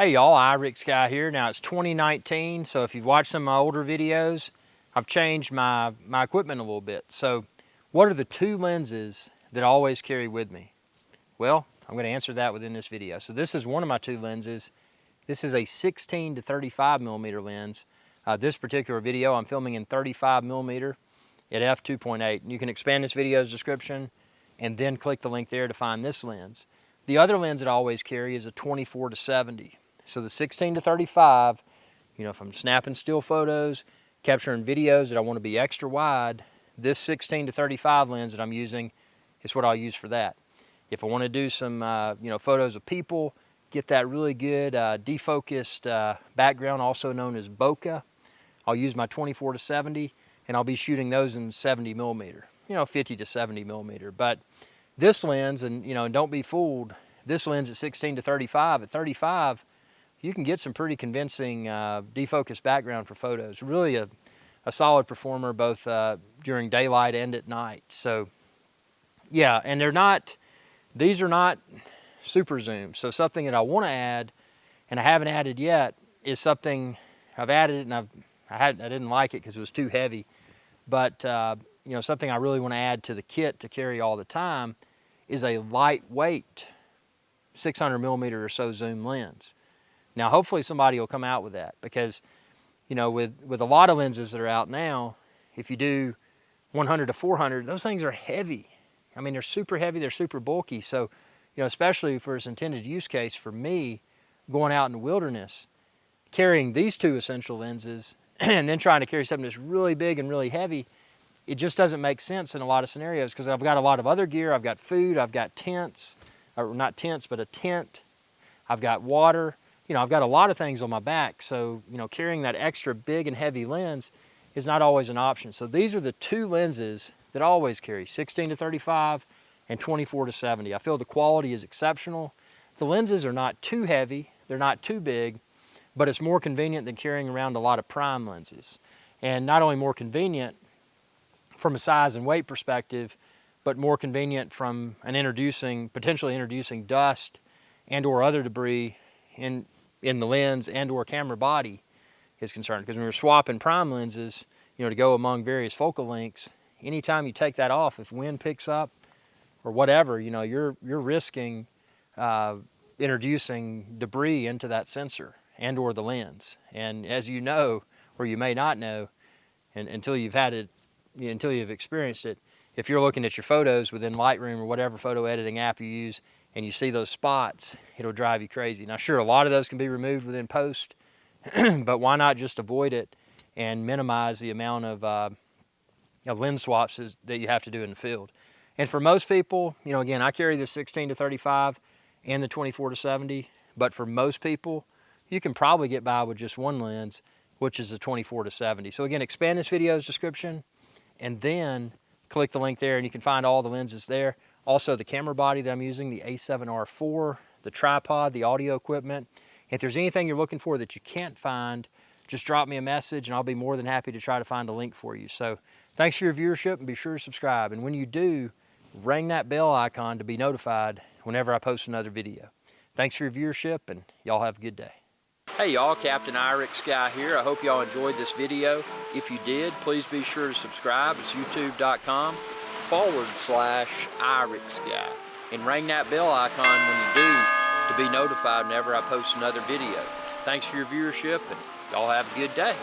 Hey y'all, IRIX Guy here. Now it's 2019, so if you've watched some of my older videos, I've changed my equipment a little bit. So what are the two lenses that I always carry with me? Well, I'm going to answer that within this video. So this is one of my two lenses. This is a 16 to 35 millimeter lens. This particular video I'm filming in 35 millimeter at f2.8. You can expand this video's description and then click the link there to find this lens. The other lens that I always carry is a 24 to 70. So the 16 to 35, if I'm snapping still photos, capturing videos that I want to be extra wide, this 16 to 35 lens that I'm using is what I'll use for that. If I want to do some, photos of people, get that really good defocused background, also known as bokeh, I'll use my 24 to 70, and I'll be shooting those in 70 millimeter, 50 to 70 millimeter. But this lens, and don't be fooled, this lens at 16 to 35, at 35, you can get some pretty convincing defocused background for photos. Really a solid performer both during daylight and at night. So yeah, and these are not super zoom. So something that I want to add, and I haven't added yet, is something I've added, and I didn't like it because it was too heavy. But something I really want to add to the kit to carry all the time is a lightweight 600 millimeter or so zoom lens. Now, hopefully somebody will come out with that, because, with a lot of lenses that are out now, if you do 100 to 400, those things are heavy. I mean, they're super heavy, they're super bulky. So, especially for its intended use case for me, going out in the wilderness, carrying these two essential lenses and then trying to carry something that's really big and really heavy, it just doesn't make sense in a lot of scenarios, because I've got a lot of other gear. I've got food, I've got tents, or not tents, but a tent. I've got water. I've got a lot of things on my back, so, carrying that extra big and heavy lens is not always an option. So these are the two lenses that I always carry, 16 to 35 and 24 to 70. I feel the quality is exceptional. The lenses are not too heavy, they're not too big, but it's more convenient than carrying around a lot of prime lenses. And not only more convenient from a size and weight perspective, but more convenient from potentially introducing dust and or other debris in the lens and or camera body is concerned. Because when we're swapping prime lenses, to go among various focal lengths, anytime you take that off, if wind picks up or whatever, you're risking introducing debris into that sensor and or the lens. And as you know, or you may not know, until you've had it, until you've experienced it, if you're looking at your photos within Lightroom or whatever photo editing app you use, and you see those spots, it'll drive you crazy. Now sure, a lot of those can be removed within post, but why not just avoid it and minimize the amount of lens swaps that you have to do in the field. And for most people, again, I carry the 16 to 35 and the 24 to 70, but for most people, you can probably get by with just one lens, which is the 24 to 70. So again, expand this video's description and then click the link there and you can find all the lenses there. Also the camera body that I'm using, the A7R4, the tripod, the audio equipment. If there's anything you're looking for that you can't find, just drop me a message and I'll be more than happy to try to find a link for you. So thanks for your viewership, and be sure to subscribe. And when you do, ring that bell icon to be notified whenever I post another video. Thanks for your viewership, and y'all have a good day. Hey y'all, Captain IRIX Guy here. I hope y'all enjoyed this video. If you did, please be sure to subscribe. It's youtube.com/IRIX Guy. And ring that bell icon when you do to be notified whenever I post another video. Thanks for your viewership, and y'all have a good day.